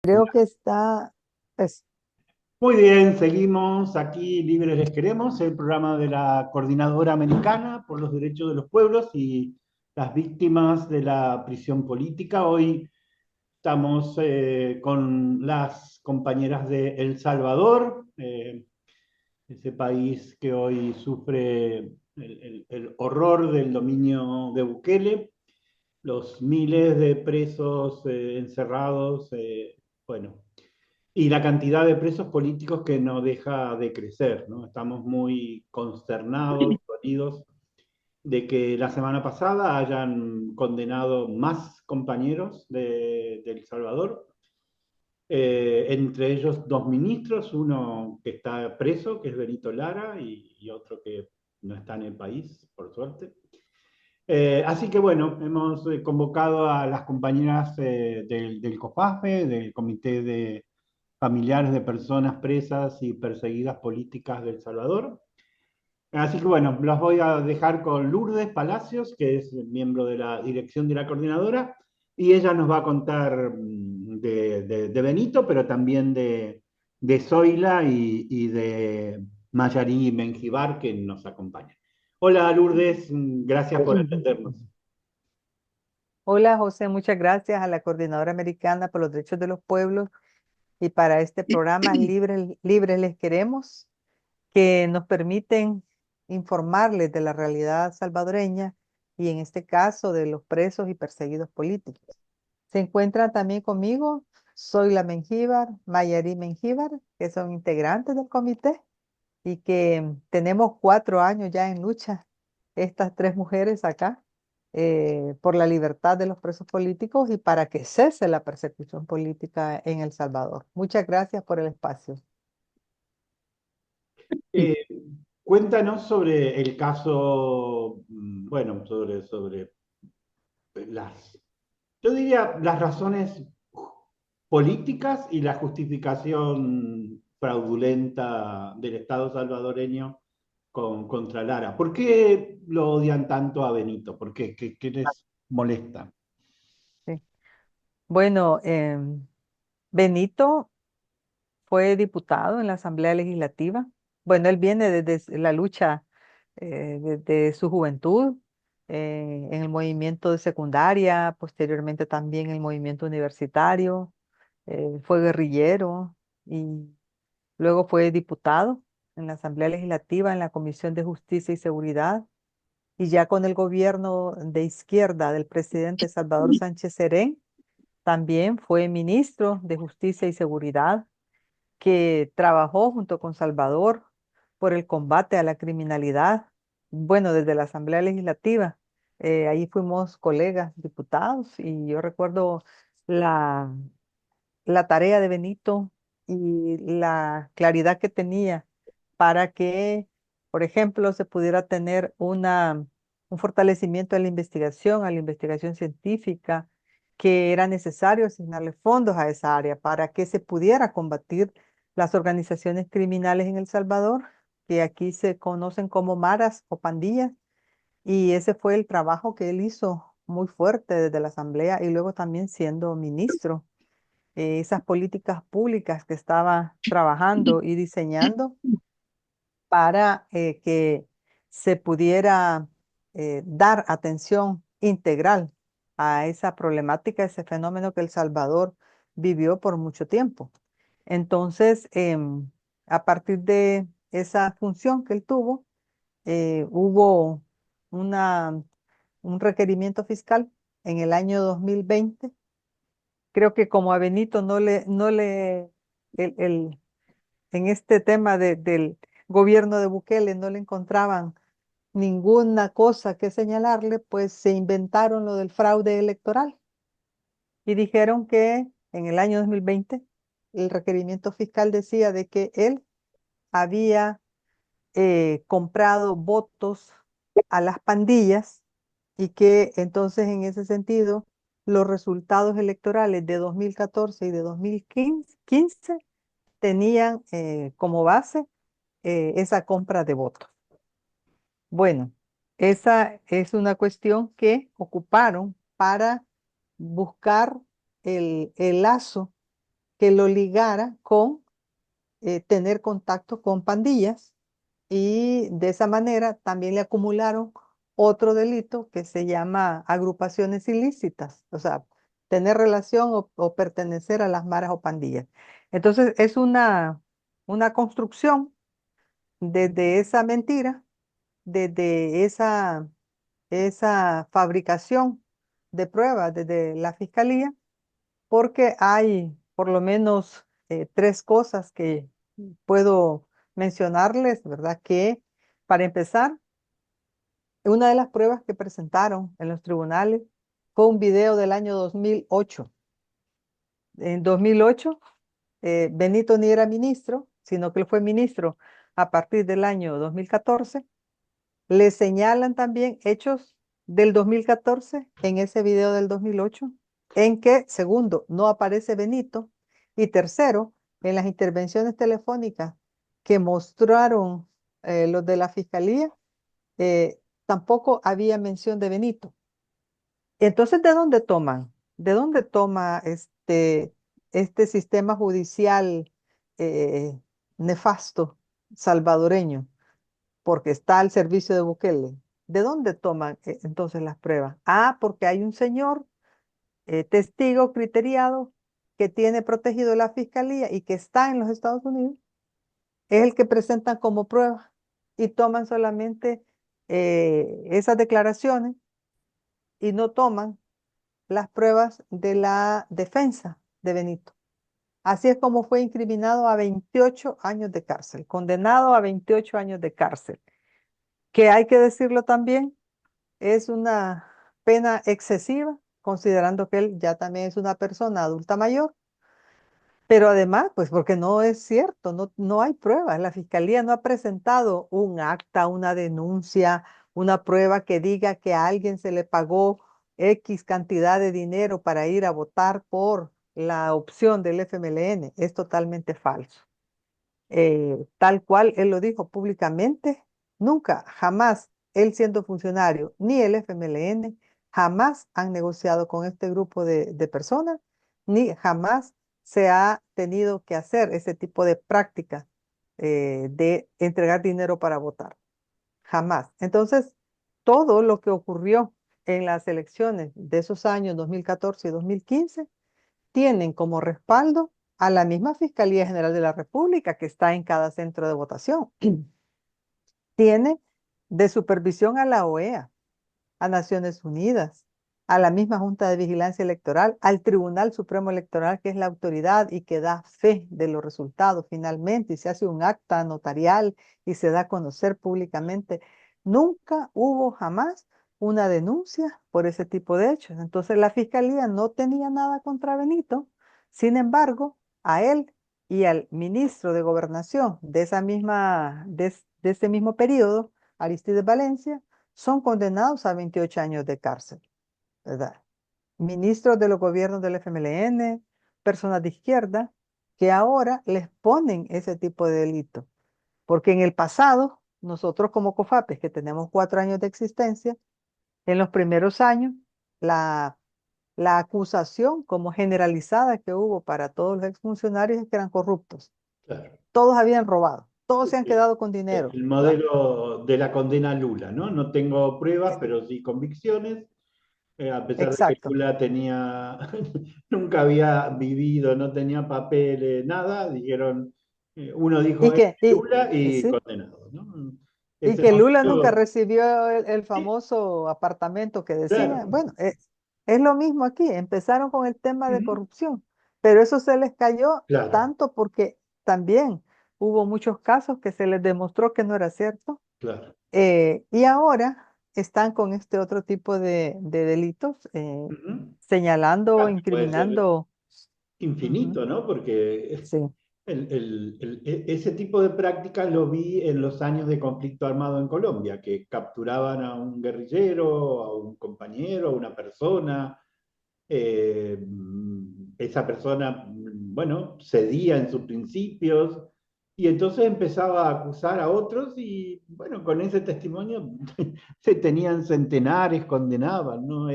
Creo que está, pues, Muy bien, seguimos aquí, Libres Les Queremos, el programa de la Coordinadora Americana por los Derechos de los Pueblos y las Víctimas de la Prisión Política. Hoy estamos con las compañeras de El Salvador, ese país que hoy sufre el horror del dominio de Bukele, los miles de presos encerrados, bueno, y la cantidad de presos políticos que no deja de crecer, ¿no? Estamos muy consternados, dolidos de que la semana pasada hayan condenado más compañeros de El Salvador, entre ellos dos ministros, uno que está preso, que es Benito Lara, y otro que no está en el país, por suerte. Así que bueno, hemos convocado a las compañeras del COFAFE, del Comité de Familiares de Personas Presas y Perseguidas Políticas de El Salvador. Así que bueno, los voy a dejar con Lourdes Palacios, que es miembro de la dirección de la coordinadora, y ella nos va a contar de Benito, pero también de Zoila y de Mayarí Menjivar, que nos acompaña. Hola Lourdes, gracias por atendernos. hola José, muchas gracias a la Coordinadora Americana por los Derechos de los Pueblos y para este programa Libres Les Queremos, que nos permiten informarles de la realidad salvadoreña y en este caso de los presos y perseguidos políticos. Se encuentran también conmigo, soy la Mengíbar, Mayarí Mengíbar, que son integrantes del comité y que tenemos 4 años ya en lucha, estas tres mujeres acá, por la libertad de los presos políticos y para que cese la persecución política en El Salvador. Muchas gracias por el espacio. Eh, Cuéntanos sobre el caso, bueno, sobre las, yo diría las razones políticas y la justificación fraudulenta del Estado salvadoreño contra Lara. ¿Por qué lo odian tanto a Benito? ¿Por qué? ¿Qué les molesta? Sí. Bueno, Benito fue diputado en la Asamblea Legislativa. Bueno, él viene desde la lucha, desde su juventud, en el movimiento de secundaria, posteriormente también en el movimiento universitario, fue guerrillero y luego fue diputado en la Asamblea Legislativa, en la Comisión de Justicia y Seguridad, y ya con el gobierno de izquierda del presidente Salvador Sánchez Serén, también fue ministro de Justicia y Seguridad, que trabajó junto con Salvador por el combate a la criminalidad, bueno, desde la Asamblea Legislativa. Ahí fuimos colegas, diputados, y yo recuerdo la, la tarea de Benito y la claridad que tenía para que, por ejemplo, se pudiera tener un fortalecimiento a la investigación científica, que era necesario asignarle fondos a esa área para que se pudiera combatir las organizaciones criminales en El Salvador, que aquí se conocen como maras o pandillas, y ese fue el trabajo que él hizo muy fuerte desde la Asamblea y luego también siendo ministro. Esas políticas públicas que estaba trabajando y diseñando para que se pudiera dar atención integral a esa problemática, ese fenómeno que El Salvador vivió por mucho tiempo. Entonces, a partir de esa función que él tuvo, hubo una, un requerimiento fiscal en el año 2020. Creo que como a Benito el, el- en este tema del gobierno de Bukele no le encontraban ninguna cosa que señalarle, pues se inventaron lo del fraude electoral y dijeron que en el año 2020 el requerimiento fiscal decía de que él había comprado votos a las pandillas y que entonces en ese sentido los resultados electorales de 2014 y de 2015 tenían como base esa compra de votos. Bueno, esa es una cuestión que ocuparon para buscar el lazo que lo ligara con tener contacto con pandillas y de esa manera también le acumularon otro delito que se llama agrupaciones ilícitas, o sea, tener relación o pertenecer a las maras o pandillas. Entonces es una construcción desde esa mentira, desde esa fabricación de pruebas desde la fiscalía, porque hay por lo menos tres cosas que puedo mencionarles, ¿verdad? Que para empezar, una de las pruebas que presentaron en los tribunales fue un video del año 2008. En 2008, Benito ni era ministro, sino que él fue ministro a partir del año 2014. Le señalan también hechos del 2014 en ese video del 2008, en que, segundo, no aparece Benito, y tercero, en las intervenciones telefónicas que mostraron los de la fiscalía, tampoco había mención de Benito. Entonces, ¿de dónde toman? ¿De dónde toma este sistema judicial eh, nefasto salvadoreño? Porque está al servicio de Bukele. ¿De dónde toman entonces las pruebas? Ah, porque hay un señor, testigo criteriado, que tiene protegido la fiscalía y que está en los Estados Unidos, es el que presentan como prueba y toman solamente esas declaraciones y no toman las pruebas de la defensa de Benito. Así es como fue incriminado a 28 años de cárcel, condenado a 28 años de cárcel, que hay que decirlo también, es una pena excesiva, considerando que él ya también es una persona adulta mayor, pero además, pues porque no es cierto, no hay pruebas. La fiscalía no ha presentado un acta, una denuncia, una prueba que diga que a alguien se le pagó X cantidad de dinero para ir a votar por la opción del FMLN. Es totalmente falso. Tal cual él lo dijo públicamente, nunca, jamás, él siendo funcionario, ni el FMLN, jamás han negociado con este grupo de personas, ni jamás se ha tenido que hacer ese tipo de práctica de entregar dinero para votar. Jamás. Entonces, todo lo que ocurrió en las elecciones de esos años 2014 y 2015 tienen como respaldo a la misma Fiscalía General de la República que está en cada centro de votación. Tiene de supervisión a la OEA, a Naciones Unidas, a la misma Junta de Vigilancia Electoral, al Tribunal Supremo Electoral, que es la autoridad y que da fe de los resultados finalmente, y se hace un acta notarial y se da a conocer públicamente. Nunca hubo jamás una denuncia por ese tipo de hechos. Entonces la Fiscalía no tenía nada contra Benito. Sin embargo, a él y al ministro de Gobernación de ese mismo periodo, Aristides Valencia, son condenados a 28 años de cárcel, ¿verdad? Ministros de los gobiernos del FMLN, personas de izquierda, que ahora les ponen ese tipo de delito. Porque en el pasado, nosotros como COFAPES, que tenemos 4 años de existencia, en los primeros años, la, la acusación como generalizada que hubo para todos los exfuncionarios es que eran corruptos. Claro. Todos habían robado, todos Sí, se han sí. quedado con dinero, El ¿verdad? modelo de la condena a Lula, ¿no? No tengo pruebas, pero sí convicciones. A pesar de que Exacto. Lula nunca había vivido, no tenía papeles, nada, dijeron, uno dijo Y es que, Lula y sí, condenado, ¿no? y Ese que Lula nunca modelo, recibió el sí, famoso apartamento que decía. claro, Bueno, es lo mismo aquí. Empezaron con el tema de ujú, corrupción, pero eso se les cayó claro, tanto porque también hubo muchos casos que se les demostró que no era cierto. claro. Y ahora están con este otro tipo de delitos, Ujú. señalando, Claro, que puede ser incriminando. Ujú, infinito, ¿no? Porque sí, ese tipo de prácticas lo vi en los años de conflicto armado en Colombia, que capturaban a un guerrillero, a un compañero, a una persona. Esa persona, bueno, cedía en sus principios y entonces empezaba a acusar a otros y, bueno, con ese testimonio se tenían centenares, condenaban, ¿no?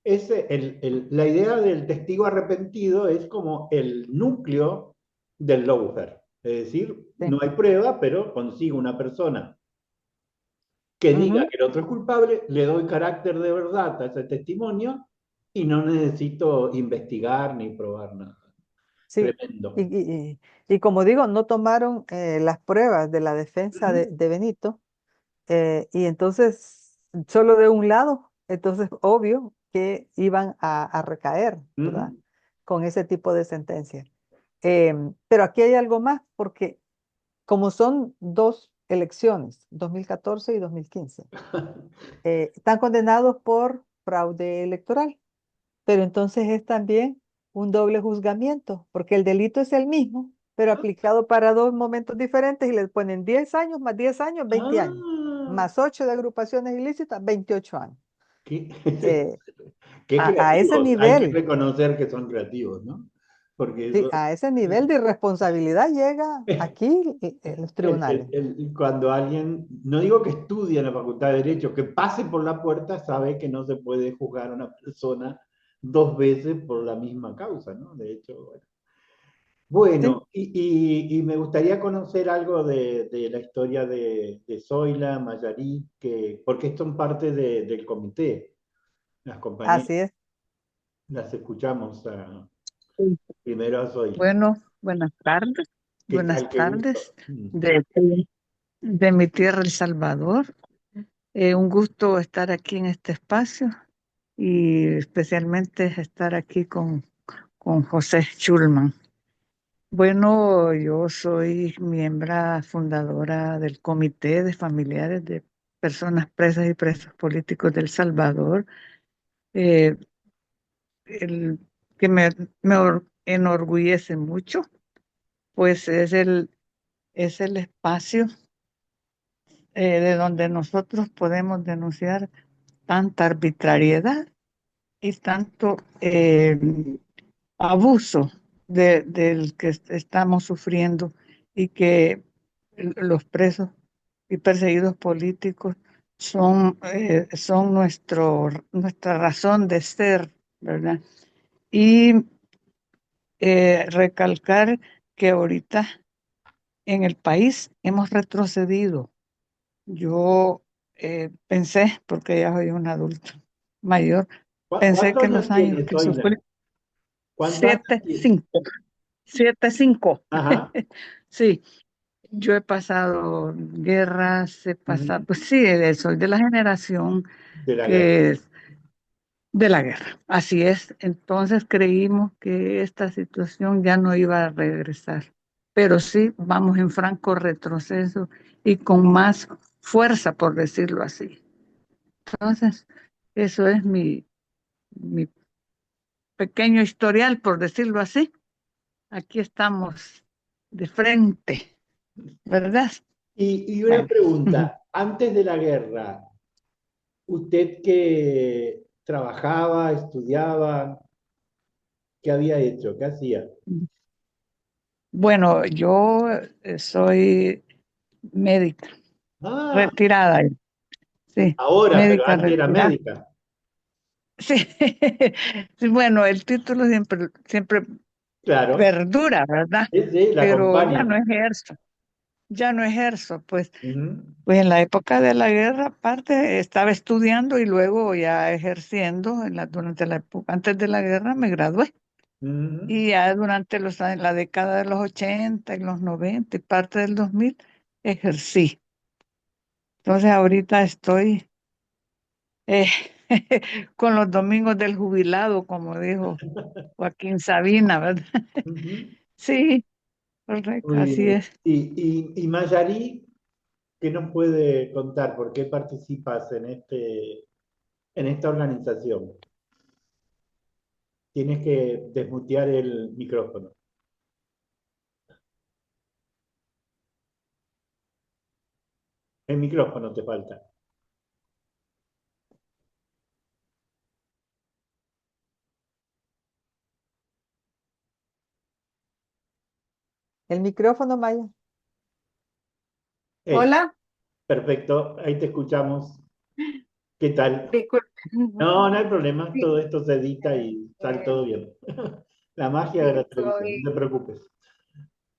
la idea del testigo arrepentido es como el núcleo del lawfare. Es decir, Sí. no hay prueba, pero consigo una persona que diga Ujú. que el otro es culpable, le doy carácter de verdad a ese testimonio y no necesito investigar ni probar nada. Sí. Y, Tremendo. y- y como digo, no tomaron las pruebas de la defensa Ujú, de Benito, y entonces solo de un lado, entonces obvio que iban a recaer, ¿verdad? ujú. Con ese tipo de sentencia. Pero aquí hay algo más, porque como son dos elecciones, 2014 y 2015, están condenados por fraude electoral, pero entonces es también un doble juzgamiento, porque el delito es el mismo, pero aplicado para dos momentos diferentes y le ponen 10 años más 10 años, 20 años, Ah, más 8 de agrupaciones ilícitas, 28 años. qué, Eh, qué a ese creativos. Hay que nivel, reconocer que son creativos, ¿no? Porque sí, eso, a ese nivel de irresponsabilidad llega aquí los tribunales. cuando alguien, no digo que estudie en la Facultad de Derecho, que pase por la puerta, sabe que no se puede juzgar a una persona dos veces por la misma causa, ¿no? De hecho, bueno. Sí, Bueno, y me gustaría conocer algo de la historia de Zoila, Mayarí, porque son parte del comité, las compañeras, así es. las escuchamos Sí. primero a Zoila. Bueno, buenas tardes. ¿Qué Buenas tal? Qué tardes gusto. Mm. de mi tierra, El Salvador. Un gusto estar aquí en este espacio y especialmente estar aquí con José Schulman. Bueno, yo soy miembro fundadora del Comité de Familiares de Personas Presas y Presos Políticos del Salvador, eh, el que me enorgullece mucho, pues es el espacio de donde nosotros podemos denunciar tanta arbitrariedad y tanto abuso del que estamos sufriendo y que los presos y perseguidos políticos son nuestra razón de ser, ¿verdad? Y recalcar que ahorita en el país hemos retrocedido. Yo pensé, porque ya soy un adulto mayor, pensé ¿Cuántos que años los años tienes, que sufrí, Zoila? ¿Cuántos años siete, tienes? cinco, siete, cinco. Ajá. Sí, yo he pasado guerras, he pasado, Ujú. pues sí, soy de la generación De la guerra. que es de la guerra. Así es. Entonces creímos que esta situación ya no iba a regresar. Pero sí, vamos en franco retroceso y con más fuerza, por decirlo así. Entonces, eso es mi pequeño historial, por decirlo así. Aquí estamos de frente, ¿verdad? Y una Bueno, pregunta, antes de la guerra, ¿usted que trabajaba, estudiaba, qué había hecho? ¿Qué hacía? bueno, yo soy médica, Ah, retirada, sí, ahora, pero médica antes era retirada. médica. Sí, sí, bueno, el título siempre Claro, perdura, ¿verdad? sí, sí, la Pero acompaña. ya no ejerzo, pues. Ujú, Pues en la época de la guerra, aparte, estaba estudiando y luego ya ejerciendo durante la época, antes de la guerra me gradué. ujú. Y ya durante la década de los 80 y los 90 y parte del 2000 ejercí. Entonces ahorita estoy eh, con los domingos del jubilado, como dijo Joaquín Sabina, ¿verdad? Ujú. Sí, correcto, Muy así bien. es. Y Mayarí, ¿qué nos puede contar? ¿Por qué participas en esta organización? Tienes que desmutear el micrófono. El micrófono te falta. El micrófono, Maya. Es, Hola, perfecto, ahí te escuchamos. ¿Qué tal? No, no hay problema, Sí, todo esto se edita y sale eh, todo bien. La magia de la sí, televisión, no te preocupes.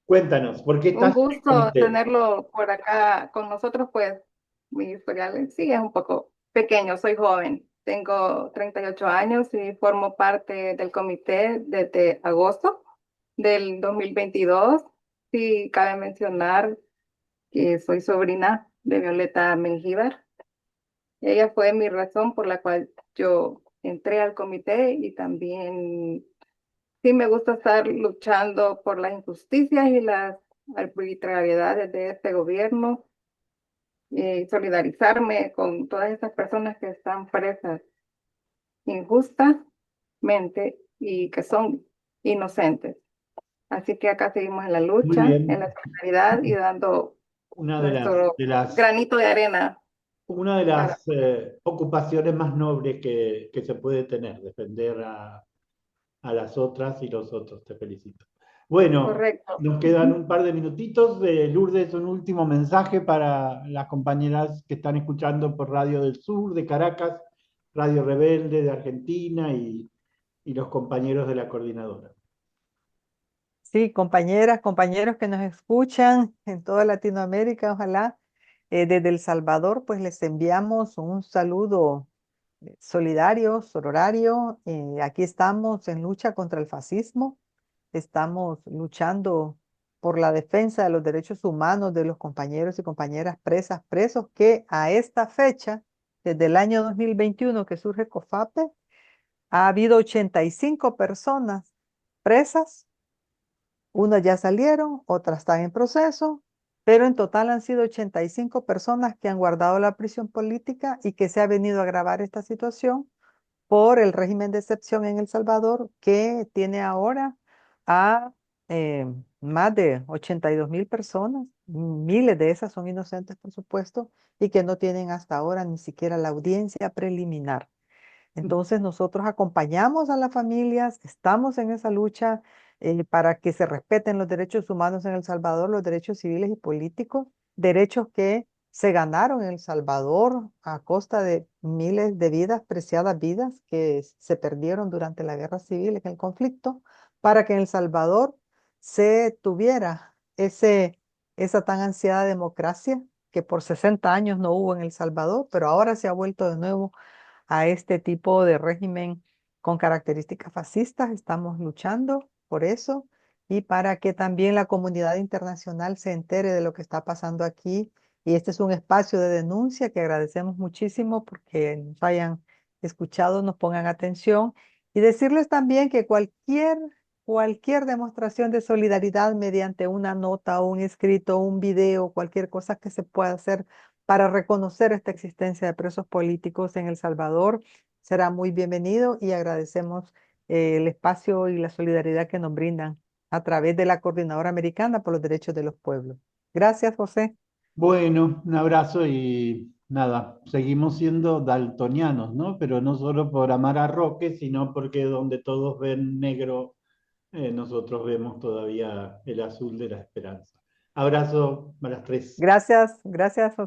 Cuéntanos, ¿por qué un estás en el gusto comité? tenerlo por acá con nosotros, pues mi historial sí es un poco pequeño, soy joven, tengo 38 años y formo parte del comité desde agosto del 2022. Sí, cabe mencionar que soy sobrina de Violeta Mengíbar. Ella fue mi razón por la cual yo entré al comité y también sí me gusta estar luchando por las injusticias y las arbitrariedades de este gobierno y solidarizarme con todas esas personas que están presas injustamente y que son inocentes. Así que acá seguimos en la Muy lucha, en la bien. solidaridad y dando Una de nuestro las granito de arena Una de para... las ocupaciones más nobles que se puede tener, defender a las otras y los otros. Te felicito. Bueno, Correcto. nos quedan un par de minutitos. Lourdes, un último mensaje para las compañeras que están escuchando por Radio del Sur de Caracas, Radio Rebelde de Argentina y los compañeros de la coordinadora. Sí, compañeras, compañeros que nos escuchan en toda Latinoamérica, ojalá. Desde El Salvador, pues les enviamos un saludo solidario, sororario. Aquí estamos en lucha contra el fascismo. Estamos luchando por la defensa de los derechos humanos de los compañeros y compañeras presas, presos que a esta fecha, desde el año 2021 que surge COFAPE, ha habido 85 personas presas. Unas ya salieron, otras están en proceso, pero en total han sido 85 personas que han guardado la prisión política y que se ha venido a agravar esta situación por el régimen de excepción en El Salvador, que tiene ahora a eh, más de 82.000 personas. Miles de esas son inocentes, por supuesto, y que no tienen hasta ahora ni siquiera la audiencia preliminar. Entonces nosotros acompañamos a las familias, estamos en esa lucha para que se respeten los derechos humanos en El Salvador, los derechos civiles y políticos, derechos que se ganaron en El Salvador a costa de miles de vidas, preciadas vidas que se perdieron durante la guerra civil, en el conflicto, para que en El Salvador se tuviera esa tan ansiada democracia que por 60 años no hubo en El Salvador, pero ahora se ha vuelto de nuevo a este tipo de régimen con características fascistas. Estamos luchando por eso y para que también la comunidad internacional se entere de lo que está pasando aquí. Y este es un espacio de denuncia que agradecemos muchísimo porque nos hayan escuchado, nos pongan atención y decirles también que cualquier demostración de solidaridad mediante una nota o un escrito, un video, cualquier cosa que se pueda hacer para reconocer esta existencia de presos políticos en El Salvador. Será muy bienvenido y agradecemos el espacio y la solidaridad que nos brindan a través de la Coordinadora Americana por los Derechos de los Pueblos. Gracias, José. Bueno, un abrazo y nada, seguimos siendo daltonianos, ¿no? Pero no solo por amar a Roque, sino porque donde todos ven negro, nosotros vemos todavía el azul de la esperanza. Abrazo a las tres. Gracias, gracias, José.